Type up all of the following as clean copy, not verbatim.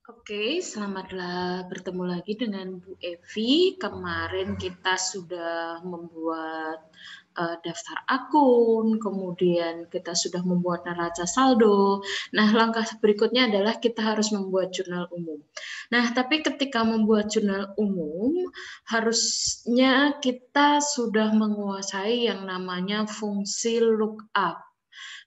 Oke, selamatlah bertemu lagi dengan Bu Evi. Kemarin kita sudah membuat daftar akun, kemudian kita sudah membuat neraca saldo. Nah, langkah berikutnya adalah kita harus membuat jurnal umum. Nah, tapi ketika membuat jurnal umum, harusnya kita sudah menguasai yang namanya fungsi lookup.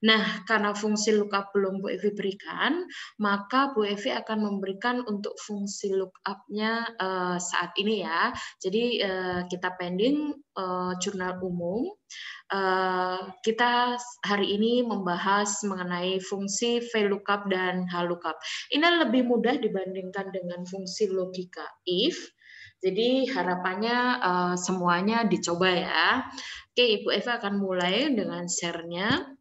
Nah, karena fungsi lookup belum Bu Evi berikan, maka Bu Evi akan memberikan untuk fungsi lookup-nya saat ini ya. Jadi kita pending jurnal umum. Kita hari ini membahas mengenai fungsi VLOOKUP dan HLOOKUP. Ini lebih mudah dibandingkan dengan fungsi logika if. Jadi harapannya semuanya dicoba ya. Oke, Ibu Eva akan mulai dengan share-nya.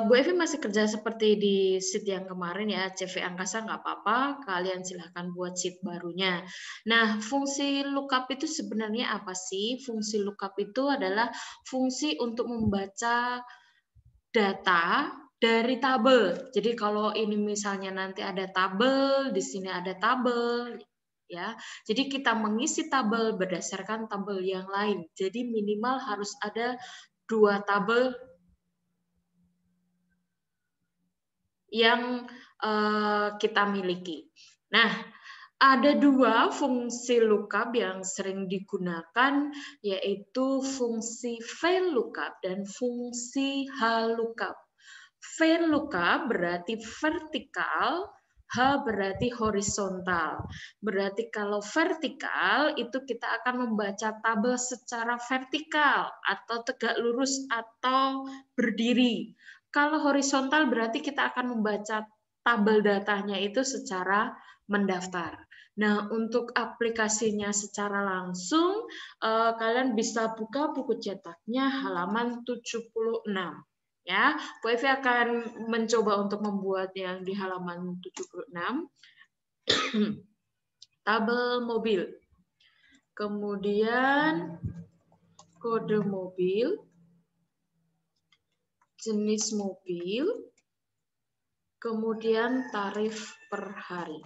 Bu Evi masih kerja seperti di sheet yang kemarin ya, CV Angkasa nggak apa-apa, kalian silahkan buat sheet barunya. Nah, fungsi lookup itu sebenarnya apa sih? Fungsi lookup itu adalah fungsi untuk membaca data dari tabel. Jadi kalau ini misalnya nanti ada tabel, di sini ada tabel, ya. Jadi kita mengisi tabel berdasarkan tabel yang lain. Jadi minimal harus ada 2 tabel yang kita miliki. Nah, ada 2 fungsi lookup yang sering digunakan, yaitu fungsi VLOOKUP dan fungsi HLOOKUP. VLOOKUP berarti vertikal, H berarti horizontal. Berarti kalau vertikal itu kita akan membaca tabel secara vertikal atau tegak lurus atau berdiri. Kalau horizontal berarti kita akan membaca tabel datanya itu secara mendaftar. Nah, untuk aplikasinya secara langsung, kalian bisa buka buku cetaknya halaman 76. Ya, Bu Evi akan mencoba untuk membuat yang di halaman 76. Tabel mobil. Kemudian kode mobil, jenis mobil, kemudian tarif per hari.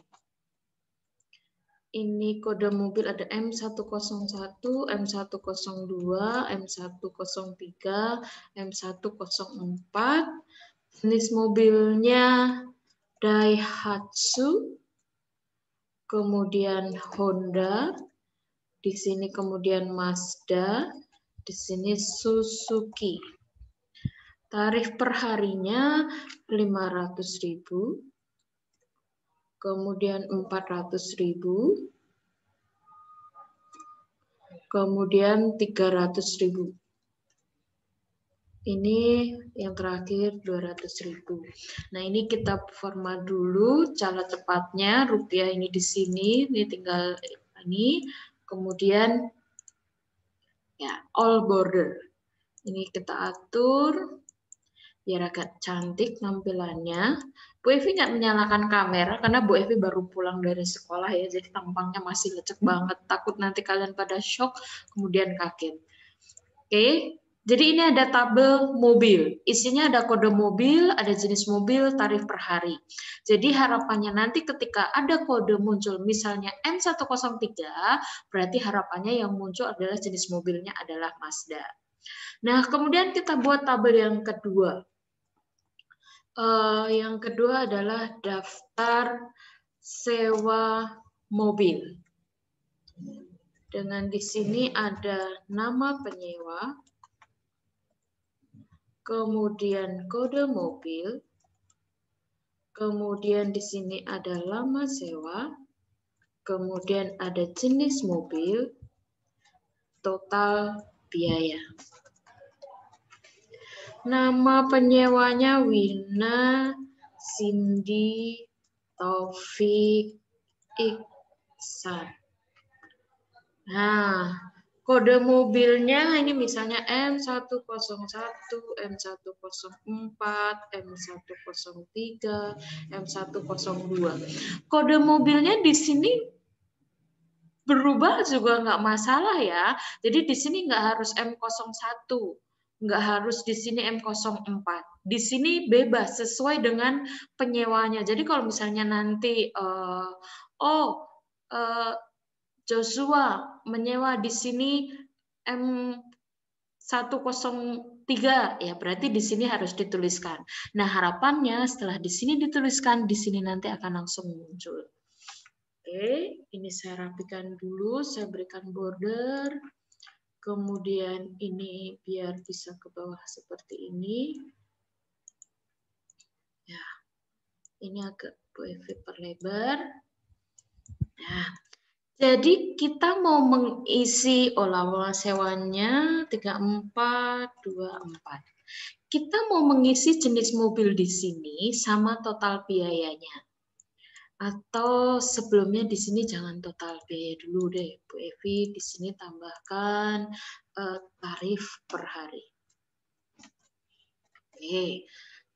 Ini kode mobil ada M101, M102, M103, M104. Jenis mobilnya Daihatsu, kemudian Honda, di sini kemudian Mazda, di sini Suzuki. Tarif per harinya 500.000. Kemudian 400.000, kemudian 300.000. Ini yang terakhir 200.000. Nah, ini kita format dulu cara cepatnya. Rupiah ini di sini, ini tinggal ini. Kemudian ya all border. Ini kita atur biar agak cantik tampilannya. Bu Evi nggak menyalakan kamera karena Bu Evi baru pulang dari sekolah ya, jadi tampangnya masih lecek banget. Takut nanti kalian pada shock kemudian kaget. Oke, jadi ini ada tabel mobil. Isinya ada kode mobil, ada jenis mobil, tarif per hari. Jadi harapannya nanti ketika ada kode muncul misalnya M103, berarti harapannya yang muncul adalah jenis mobilnya adalah Mazda. Nah, kemudian kita buat tabel yang kedua. Yang kedua adalah daftar sewa mobil. Dengan di sini ada nama penyewa, kemudian kode mobil, kemudian di sini ada lama sewa, kemudian ada jenis mobil, total biaya. Nama penyewanya Wina, Cindy, Taufik, Iksan. Nah, kode mobilnya ini misalnya M101, M104, M103, M102. Kode mobilnya di sini berubah juga nggak masalah ya. Jadi di sini nggak harus M01. Nggak harus di sini M04. Di sini bebas sesuai dengan penyewanya. Jadi kalau misalnya nanti Joshua menyewa di sini M103, ya berarti di sini harus dituliskan. Nah, harapannya setelah di sini dituliskan, di sini nanti akan langsung muncul. Oke, ini saya rapikan dulu, saya berikan border. Kemudian ini biar bisa ke bawah seperti ini. Ya, ini agak Bu Evi perlebar. Nah, jadi kita mau mengisi lawang sewanya 3424. Kita mau mengisi jenis mobil di sini sama total biayanya. Atau sebelumnya di sini jangan total biaya dulu deh, Bu Evi. Di sini tambahkan tarif per hari. Oke.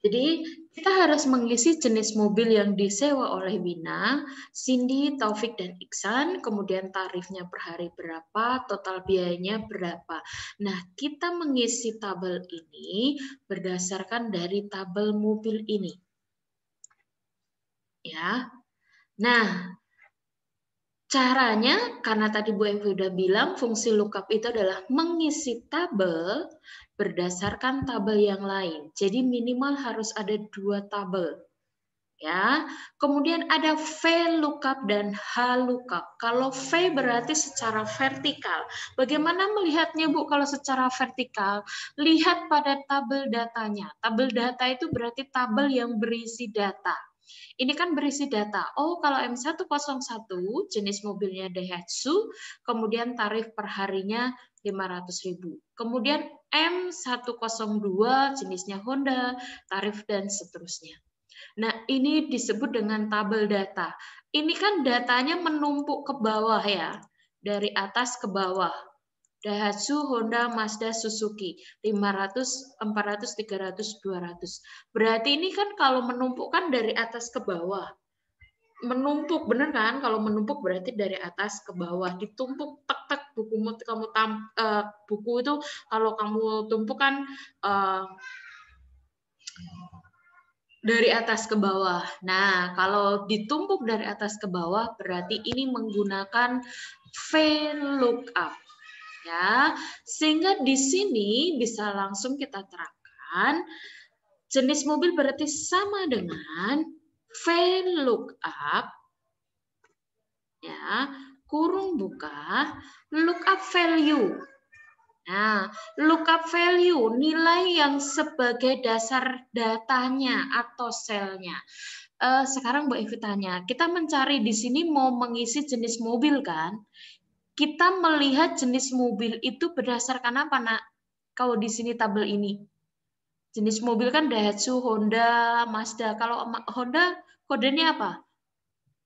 Jadi kita harus mengisi jenis mobil yang disewa oleh Wina, Cindy, Taufik, dan Iksan, kemudian tarifnya per hari berapa, total biayanya berapa. Nah, kita mengisi tabel ini berdasarkan dari tabel mobil ini. Ya. Nah, caranya, karena tadi Bu Evi udah bilang, fungsi lookup itu adalah mengisi tabel berdasarkan tabel yang lain. Jadi minimal harus ada 2 tabel. Ya, kemudian ada VLOOKUP dan HLOOKUP. Kalau V berarti secara vertikal. Bagaimana melihatnya, Bu, kalau secara vertikal? Lihat pada tabel datanya. Tabel data itu berarti tabel yang berisi data. Ini kan berisi data. Oh, kalau M101 jenis mobilnya Daihatsu, kemudian tarif per harinya 500.000. Kemudian M102 jenisnya Honda, tarif dan seterusnya. Nah, ini disebut dengan tabel data. Ini kan datanya menumpuk ke bawah ya, dari atas ke bawah. Daihatsu, Honda, Mazda, Suzuki, 500, 400, 300, 200. Berarti ini kan kalau menumpuk kan dari atas ke bawah. Menumpuk, bener kan? Kalau menumpuk berarti dari atas ke bawah. Ditumpuk, tek-tek, bukumu kamu buku itu kalau kamu tumpuk kan dari atas ke bawah. Nah, kalau ditumpuk dari atas ke bawah berarti ini menggunakan VLOOKUP. Ya, sehingga di sini bisa langsung kita terapkan jenis mobil berarti sama dengan VLOOKUP, ya, kurung buka, lookup value. Nah, lookup value, nilai yang sebagai dasar datanya atau selnya. Sekarang Bu Evi tanya, kita mencari di sini mau mengisi jenis mobil kan? Kita melihat jenis mobil itu berdasarkan apa, Nak? Kalau di sini tabel ini. Jenis mobil kan Daihatsu, Honda, Mazda. Kalau Honda kodenya apa?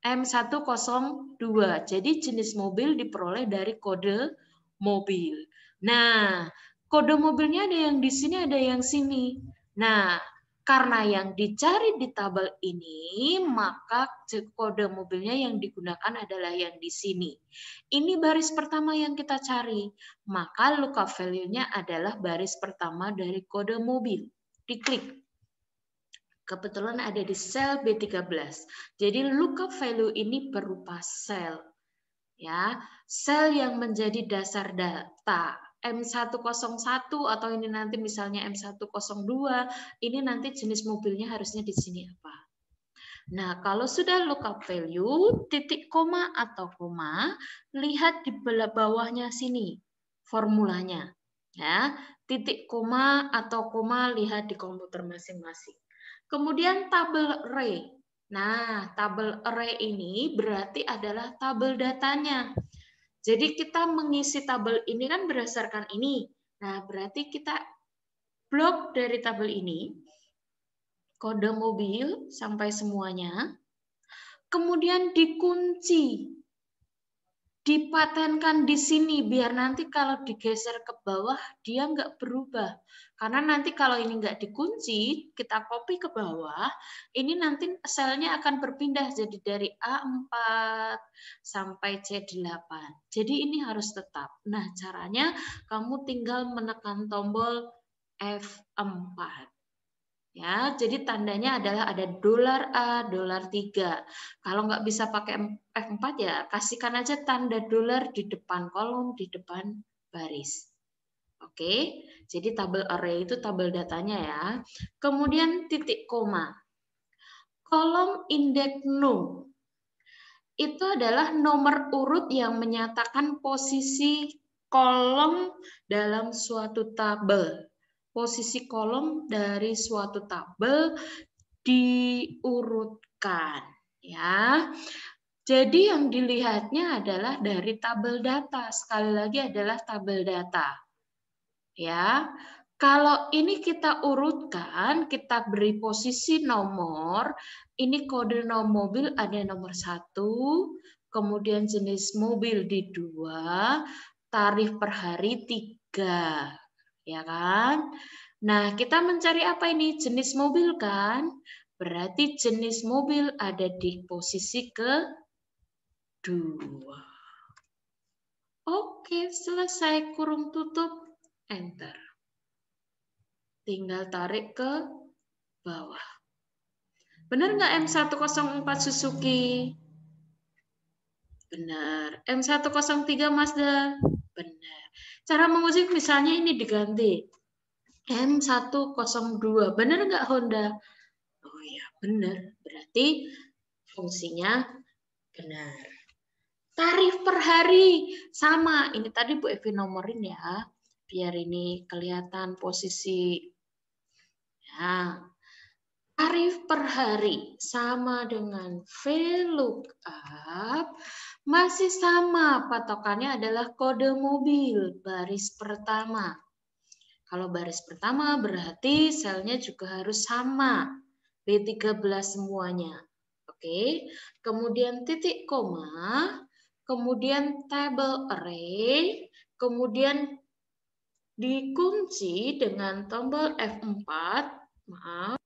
M102. Jadi jenis mobil diperoleh dari kode mobil. Nah, kode mobilnya ada yang di sini, ada yang sini. Nah, karena yang dicari di tabel ini, maka kode mobilnya yang digunakan adalah yang di sini. Ini baris pertama yang kita cari. Maka lookup value-nya adalah baris pertama dari kode mobil. Diklik. Kebetulan ada di sel B13. Jadi lookup value ini berupa sel. Ya, sel yang menjadi dasar data. M101 atau ini nanti misalnya M102, ini nanti jenis mobilnya harusnya di sini apa. Nah, kalau sudah lookup value, titik koma atau koma, lihat di bawahnya sini formulanya. Ya, titik koma atau koma lihat di komputer masing-masing. Kemudian tabel array. Nah, tabel array ini berarti adalah tabel datanya. Jadi kita mengisi tabel ini kan berdasarkan ini. Nah, berarti kita blok dari tabel ini, kode mobil sampai semuanya, kemudian dikunci, dipatenkan di sini biar nanti kalau digeser ke bawah dia nggak berubah. Karena nanti kalau ini nggak dikunci, kita copy ke bawah, ini nanti selnya akan berpindah jadi dari A4 sampai C8. Jadi ini harus tetap. Nah, caranya kamu tinggal menekan tombol F4. Ya, jadi tandanya adalah ada $A, $3. Kalau nggak bisa pakai F4 ya kasihkan aja tanda dolar di depan kolom, di depan baris. Oke, jadi tabel array itu tabel datanya ya. Kemudian titik koma. Kolom indeks num itu adalah nomor urut yang menyatakan posisi kolom dalam suatu tabel. Posisi kolom dari suatu tabel diurutkan, ya. Jadi yang dilihatnya adalah dari tabel data. Sekali lagi adalah tabel data. Ya. Kalau ini kita urutkan, kita beri posisi nomor, ini kode nomor mobil ada nomor 1, kemudian jenis mobil di 2, tarif per hari 3. Ya kan? Nah, kita mencari apa ini? Jenis mobil kan? Berarti jenis mobil ada di posisi kedua. Oke, selesai, kurung tutup, enter. Tinggal tarik ke bawah. Benar nggak M104 Suzuki? Benar. M103 Mazda? Benar. Cara menguji misalnya ini diganti. M102. Benar nggak Honda? Oh ya, benar. Berarti fungsinya benar. Tarif per hari sama. Ini tadi Bu Evi nomorin ya, biar ini kelihatan posisi. Ya. Tarif per hari sama dengan VLOOKUP, masih sama, patokannya adalah kode mobil baris pertama. Kalau baris pertama berarti selnya juga harus sama, B13 semuanya. Oke, kemudian titik koma, kemudian table array, kemudian dikunci dengan tombol F4, maaf,